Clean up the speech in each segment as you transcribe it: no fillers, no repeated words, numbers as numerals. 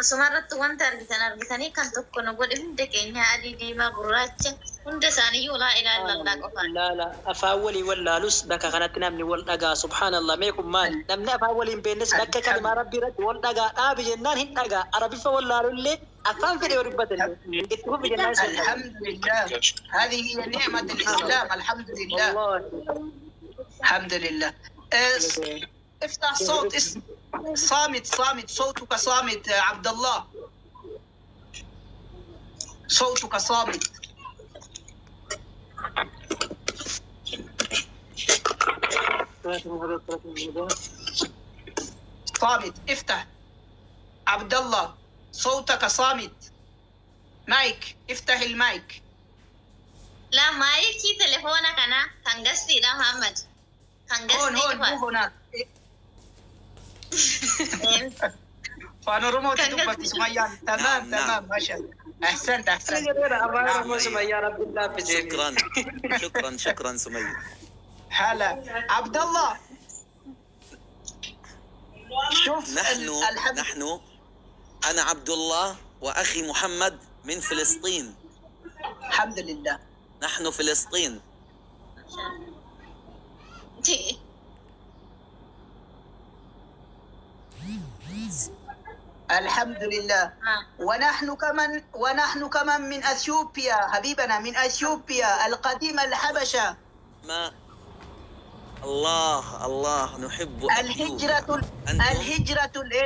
Asumarratti wanta argitanii kan tokko nu godhe hunda keenya adii diimaa gurraacha hunda isaaniiyyuu laa ilaaha illallah qofaan. لا afaan walii wallaalus bakka kanatti namni wal dhagaa subhaanallah meekum maal namni afaan waliin beeknes bakka kalimaa rabbii irratti wal dhagaa dhaabi jennaan hin dhagaa arabiffa wallaalullee afaan fedhe dubbatan itti hubi jennaan. alhamdulillah هذه هي نعمة الإسلام الحمد لله الحمد لله. افتح صوت صامت صوتك صامت عبد الله صوتك صامت. صامت افتح عبد الله صوتك صامت مايك افتح المايك. لا مايكي تليفونك أنا كان قصدي لا محمد كان هون مو هناك. فانا رموت دبتي سمية. تمام ما شاء الله احسنت. شكرا سمية. هلا عبد الله شوف نحن أنا عبد الله وأخي محمد من فلسطين. الحمد لله نحن فلسطين. الحمد لله. ونحن كمان من اثيوبيا حبيبنا من اثيوبيا القديمة الحبشة. ما الله نحب الهجرة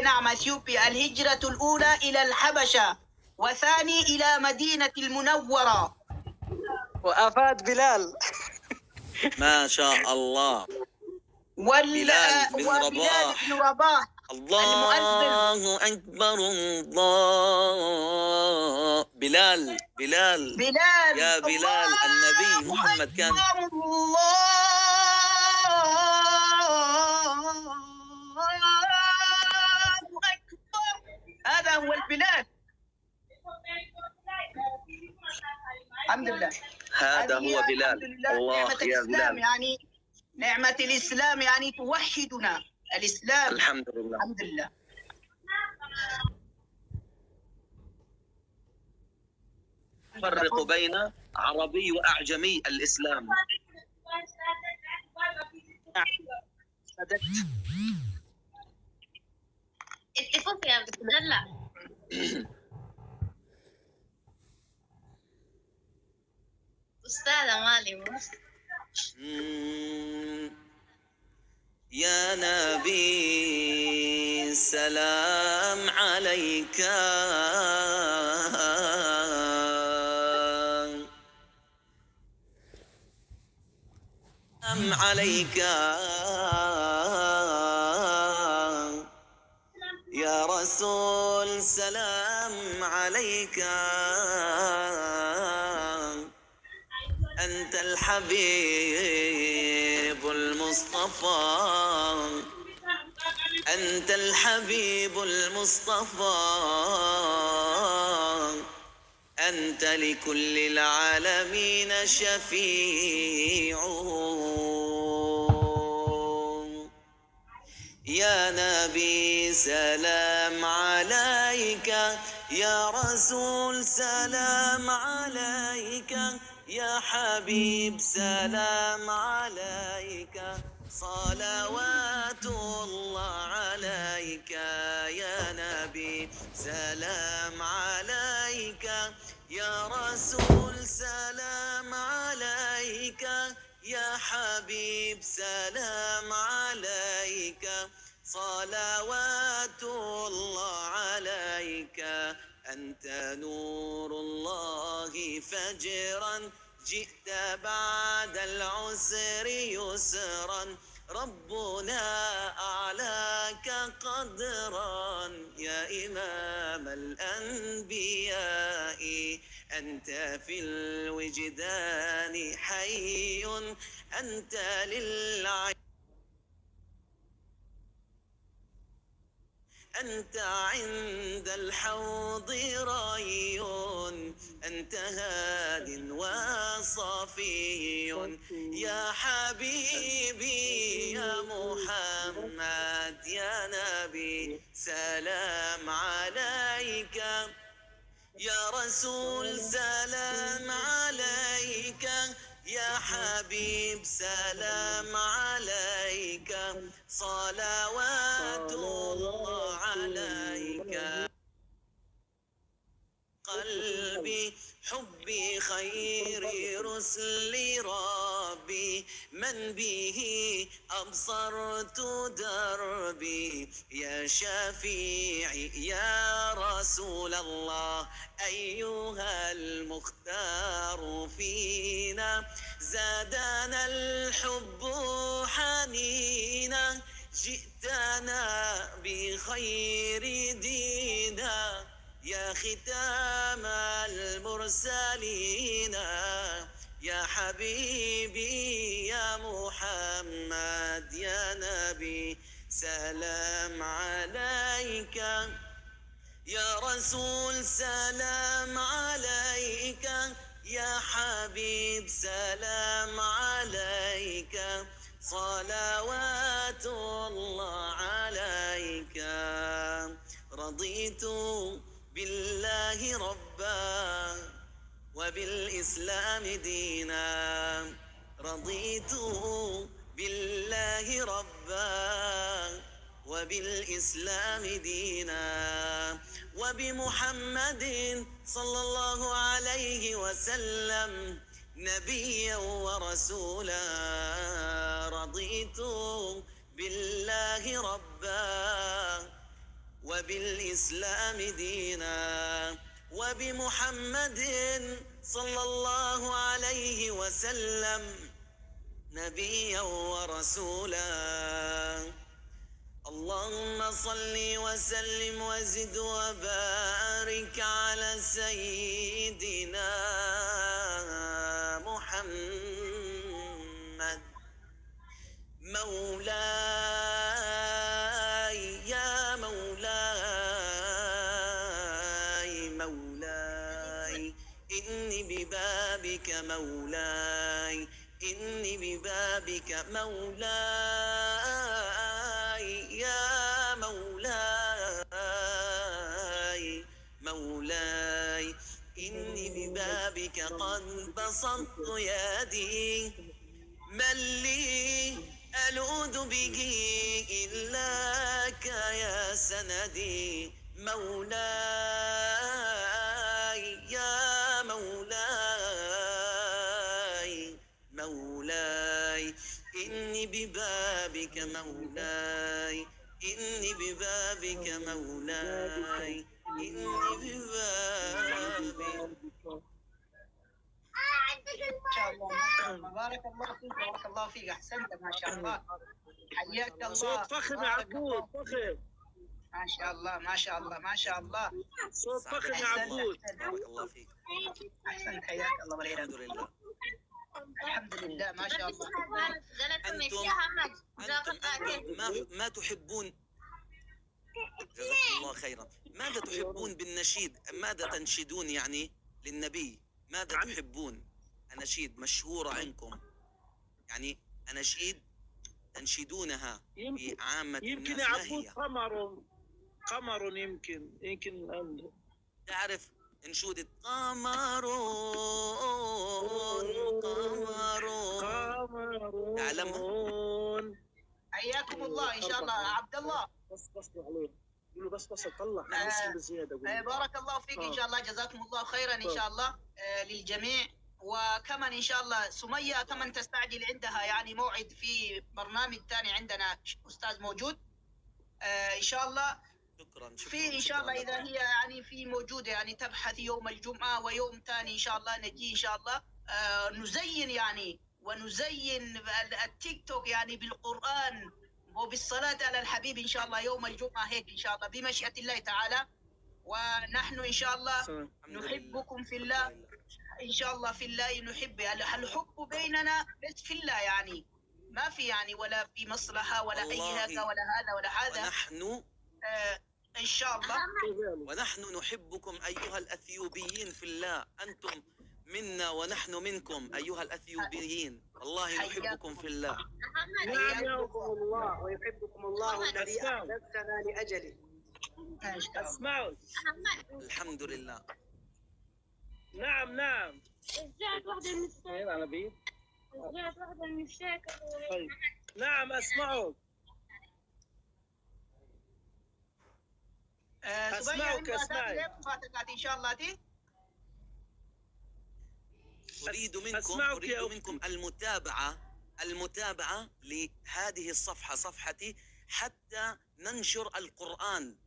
نعم اثيوبيا الهجرة الأولى إلى الحبشة وثاني إلى مدينة المنورة. وأفاد بلال ما شاء الله. بلال بن رباح الله أكبر الله. بلال يا بلال النبي محمد كان هذا هو البلاد. الحمد لله هذا هو بلال. الله يا بلال يعني نعمة الإسلام يعني توحدنا الإسلام. الحمد لله الحمد لله. فرق بين عربي وأعجمي الإسلام. اتفق يا عبد الله. أستاذة مالي يا نبي سلام عليك سلام عليك يا رسول سلام عليك أنت الحبيب المصطفى أنت الحبيب المصطفى أنت لكل العالمين شفيع. يا نبي سلام عليك يا رسول سلام عليك يا حبيب سلام عليك صلوات الله عليك يا نبي سلام عليك يا رسول سلام عليك يا حبيب سلام عليك صلوات الله عليك أنت نور الله فجرا جئت بعد العسر يسرا ربنا أعلاك قدرا يا إمام الأنبياء أنت في الوجدان حي أنت للعين أنت عند الحوض ري، أنت هاد وصفي. يا حبيبي يا محمد يا نبي سلام عليك، يا رسول سلام عليك، يا حبيب سلام عليك، صلوات الله عليك. قلبي حبي خير رسل ربي، من به أبصرت دربي. يا شفيعي يا رسول الله أيها المختار فينا، زادنا الحب حنينا، جئتنا بخير دينا، يا ختام المرسلين. يا حبيبي يا محمد يا نبي سلام عليك، يا رسول سلام عليك، يا حبيب سلام عليك، صلوات الله عليك. رضيت بالله ربا وبالإسلام دينا، رضيت بالله ربا وبالإسلام دينا، وبمحمد صلى الله عليه وسلم نبيا ورسولا. رضيت بالله ربا وبالإسلام دينا، وبمحمد صلى الله عليه وسلم نبيا ورسولا. اللهم صل وسلم وزد وبارك على سيدنا محمد مولاي يا مولاي، مولاي إني ببابك مولاي، إني ببابك مولاي يا مولاي، مولاي إني ببابك قد بسطت يدي، من لي ألوذ به إلاك يا سندي، مولاي يا مولاي، مولاي إني ببابك مولاي، إني ببابك مولاي، إني ببابك. ما شاء الله ما شاء الله، بارك الله فيك بارك الله فيك، احسنت ما شاء الله، حياك الله. صوت فخم يا عبود، فخم. ما شاء الله ما شاء الله ما شاء الله، صوت فخم يا عبود. بارك الله فيك. احسنت حياك الله والعياذ. الحمد لله. الحمد لله ما شاء الله. أنتم ما تحبون، جزاكم الله خيرا، ماذا تحبون بالنشيد؟ ماذا تنشدون يعني للنبي؟ ماذا تحبون؟ أناشيد مشهورة عندكم، يعني أناشيد تنشدونها في عامة يمكن الناس، يا ما عبود هي؟ قمر يمكن عنده. تعرف انشودة قمر قمر، تعلمها؟ حياكم الله ان شاء الله عبد الله. بس عليه، قول له بس طلع اسم بزياده. بارك الله فيك ان شاء الله، جزاكم الله خيرا ان شاء الله للجميع. وكمان ان شاء الله سمية كمان تستعجل، عندها يعني موعد في برنامج ثاني عندنا استاذ موجود ان شاء الله. شكرا في ان شاء الله اذا هي يعني في موجوده يعني تبحث يوم الجمعه ويوم ثاني ان شاء الله نجي ان شاء الله نزين يعني ونزين التيك توك يعني بالقران وبالصلاه على الحبيب ان شاء الله يوم الجمعه هيك ان شاء الله بمشيئه الله تعالى. ونحن ان شاء الله نحبكم في الله ان شاء الله، في الله نحب. الحب بيننا بس في الله، يعني ما في يعني ولا في مصلحه ولا اي هذا ولا هذا ولا هذا. ونحن ان شاء الله. ونحن نحبكم أيها الأثيوبيين في الله. أنتم منا ونحن منكم أيها الأثيوبيين. والله نحبكم في الله. نعم يحبكم الله ويحبكم الله الذي أحببتنا لأجله. اسمعوا. الحمد لله. نعم نعم. رجعت واحدة من الشيك. رجعت واحدة من الشيك. طيب. نعم اسمعوا. أسمعك أسمعك. ان شاء الله دي. أريد منكم المتابعة لهذه الصفحة صفحتي حتى ننشر القرآن.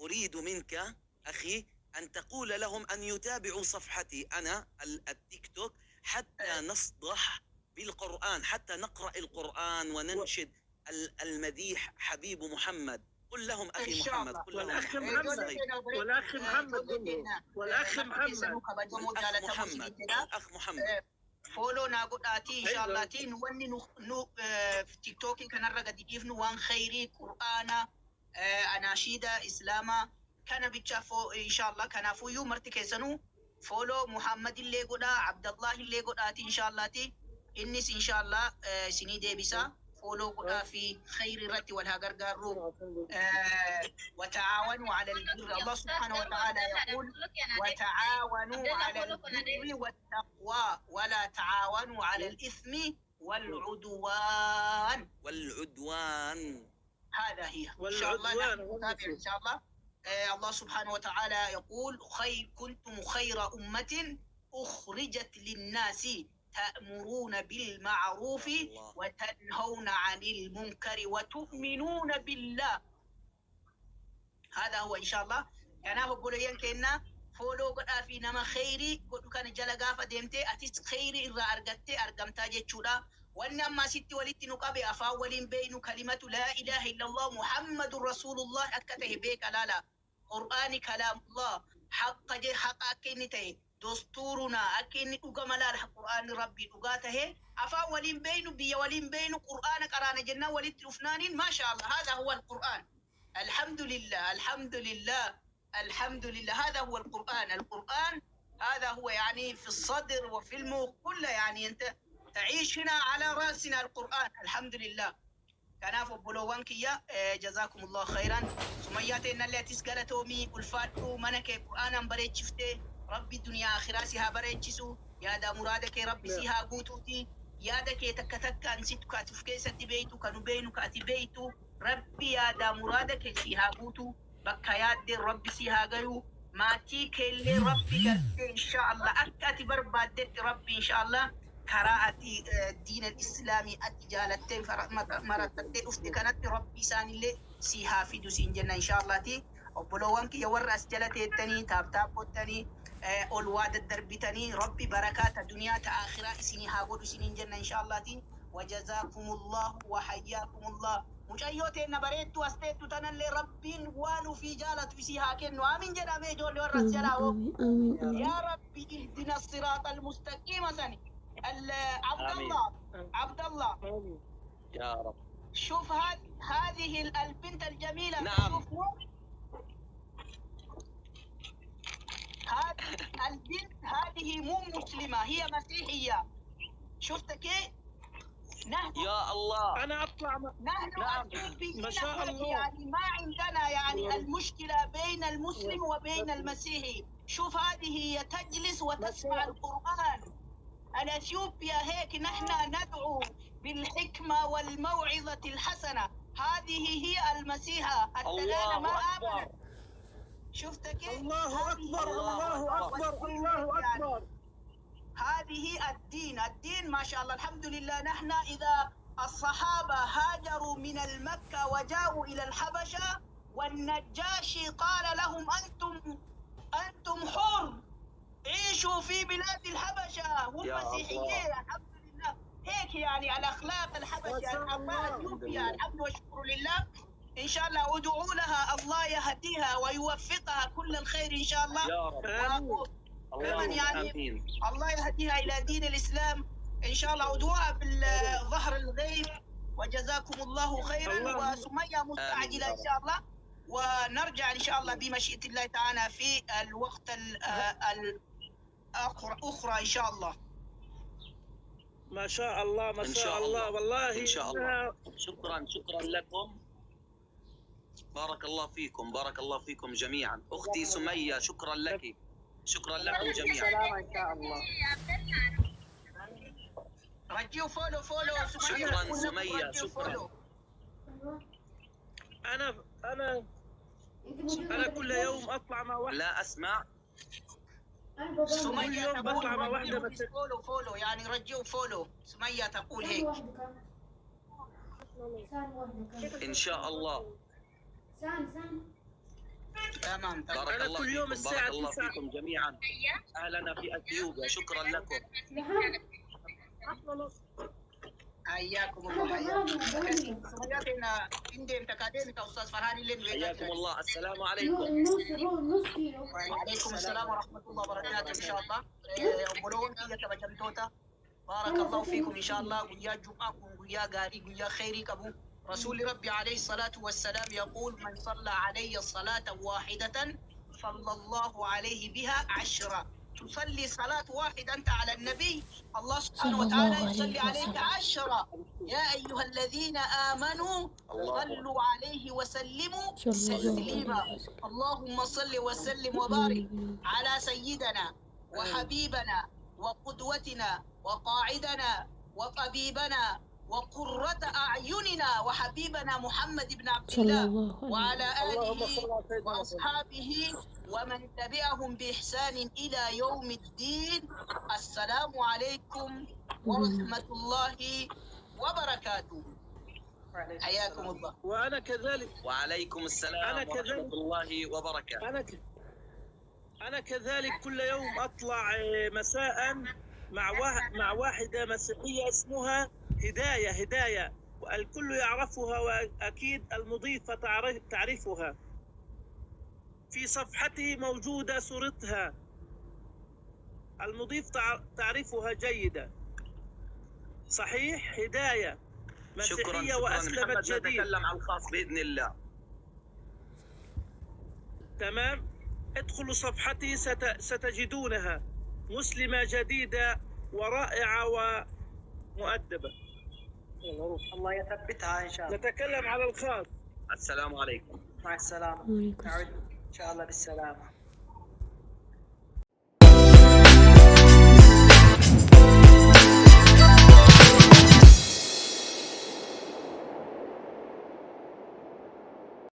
أريد منك أخي أن تقول لهم أن يتابعوا صفحتي أنا التيك توك حتى نصدح بالقرآن، حتى نقرأ القرآن وننشد المديح حبيب محمد. قل لهم أخي محمد. قل لهم والأخ محمد. والأخ محمد. والأخ محمد. الأخ محمد. فولو ناقوداتي ان شاء الله تي نوني نو في تيك توك كان رغد يفنو وان خيري قرانا اناشيد اسلاما كان بيتشافو ان شاء الله كان فيو مرتكيسنو فولو محمد اللي قدا عبد الله اللي قداتي ان شاء الله تي انس ان شاء الله سني ديبسا فولو قدا في خير رتي والهاغرغارو وتعاونوا على البر. الله سبحانه وتعالى يقول وتعاونوا على البر والتقوى ولا تعاونوا على الإثم والعدوان. هذا هي إن شاء الله نتابع إن شاء الله. الله سبحانه وتعالى يقول كنتم خير أمة أخرجت للناس تأمرون بالمعروف وتنهون عن المنكر وتؤمنون بالله. هذا هو إن شاء الله. أنا هو بقولين كنا فولو قد في نما خيري قد كان جلقا فدمتي أتيس خيري إذا أرجعتي أرجمتا جتشودا وإنما ستي ولدت نقابي أفاولين بين كلمة لا إله إلا الله محمد رسول الله أكته بيك لا قرآن كلام الله حق أكنتي دستورنا أكن أجمل القرآن ربي أجاته أفاولين بين بيولين بين قرآن قرآن جنة ولدت أفنان ما شاء الله. هذا هو القرآن. الحمد لله الحمد لله الحمد لله. هذا هو القرآن. القرآن هذا هو يعني في الصدر وفي المخ كله. يعني أنت تعيش هنا على رأسنا القرآن. الحمد لله. كان فبلوانكيا جزاكم الله خيرا. سمياتنا اللي تسقل تومي والفاتو منك القرآن بريت شفته ربي الدنيا آخراسها بريت شسو يا دا مرادك ربي سيها قوتوتي يا دا كي تكتك أنسيت كاتف كيسة بيتو كانوا كاتبيتو ربي يا دا مرادك سيها قوتو بكيات دي ربي سيها قيو ما تيك اللي ربي قلت إن شاء الله أكاتي بربادت ربي إن شاء الله قراءة الدين الإسلامي أتجالتين مرتبتين أفتكنت ربي ساني اللي سيها في دوسين جنة إن شاء الله تي وبلوانك يور أسجلتي التاني تابتاب التاني أولواد الدربتاني ربي بركات الدنيا تآخرة إسيني هاقود سنين جنة إن شاء الله تي وجزاكم الله وحياكم الله. مش أيوتي نبريت واستيت تنالي ربين وانو في جالة في سيها كنو آمين جدا ميجول ورس جلاو يا ربي اهدنا الصراط المستقيم سني عبد الله يا رب. شوف هذه البنت الجميلة. نعم. هذه البنت هذه مو مسلمة هي مسيحية. شفت كيف؟ يا الله. أنا أطلع نحن ما شاء الله. يعني ما عندنا يعني المشكلة بين المسلم وبين المسيحي. شوف هذه هي تجلس وتسمع القرآن. الأثيوبيا هيك نحن ندعو بالحكمة والموعظة الحسنة. هذه هي المسيحة الثلاثة ما آمنت. شفت كيف؟ الله أكبر الله أكبر الله أكبر. هذه الدين ما شاء الله. الحمد لله. نحن إذا الصحابة هاجروا من المكة وجاءوا إلى الحبشة والنجاشي قال لهم أنتم حر عيشوا في بلاد الحبشة هم مسيحيين. الحمد لله. هيك يعني الأخلاق الحبشة الأثيوبيا. الحمد والشكر لله. إن شاء الله ادعوا لها الله يهديها ويوفقها كل الخير إن شاء الله. يا رب. يعني الله يهديها إلى دين الإسلام إن شاء الله. ادعوها بالظهر الغيب وجزاكم الله خيرا. وسمية مستعجلة إن شاء الله ونرجع إن شاء الله بمشيئة الله تعالى في الوقت الأخرى إن شاء الله. ما شاء الله ما إن شاء شاء الله الله. والله إن شاء الله. شكرا لكم. بارك الله فيكم، بارك الله فيكم جميعا. أختي سمية شكرا لك، شكرا لكم جميعا. سلام إن شاء الله. رجيو فولو سمية. شكرا سمية، رجيو شكرا. فولو. أنا كل يوم أطلع مع واحد. لا أسمع. سمية يوم تقول بطلع مع واحدة رجيو بس. فولو يعني رجيو فولو. سمية تقول هيك. إن شاء الله. تمام. بارك أنا الله كل يوم فيكم، الساعة بارك الله 9. فيكم جميعا. أهلنا في أثيوبيا، شكرا لكم. حياكم الله. سمياتنا عندي انت كاديميك استاذ فرهاني لين حياكم الله. السلام عليكم. وعليكم السلام ورحمه الله وبركاته ان شاء الله. بلون كي يتبجمتوتا. بارك الله فيكم ان شاء الله. ويا جمعكم ويا غاري ويا خيري كبو. رسول ربي عليه الصلاه والسلام يقول من صلى علي الصلاه واحده صلى الله عليه بها 10. تصلي صلاة واحدة أنت على النبي، الله سبحانه وتعالى يصلي عليك 10. يا أيها الذين آمنوا صلوا عليه وسلموا تسليما. اللهم صل وسلم وبارك على سيدنا وحبيبنا وقدوتنا وقاعدنا وطبيبنا وقرة أعيننا وحبيبنا محمد بن عبد الله وعلى آله وأصحابه ومن تبعهم بإحسان إلى يوم الدين. السلام عليكم ورحمة الله وبركاته. حياكم الله. وأنا كذلك. وعليكم السلام ورحمة الله وبركاته. أنا كذلك كل يوم أطلع مساء مع واحدة مسيحية اسمها هداية، والكل يعرفها وأكيد المضيفة تعرفها. في صفحته موجودة صورتها، المضيف تعرفها جيدا. صحيح؟ هداية مسيحية وأسلمت جديد. نتكلم عن الخاص بإذن الله. تمام. ادخلوا صفحتي ستجدونها مسلمة جديدة ورائعة ومؤدبة. الله يثبتها إن شاء الله. نتكلم على الخاص. السلام عليكم. مع السلامة. نعود إن شاء الله بالسلامة.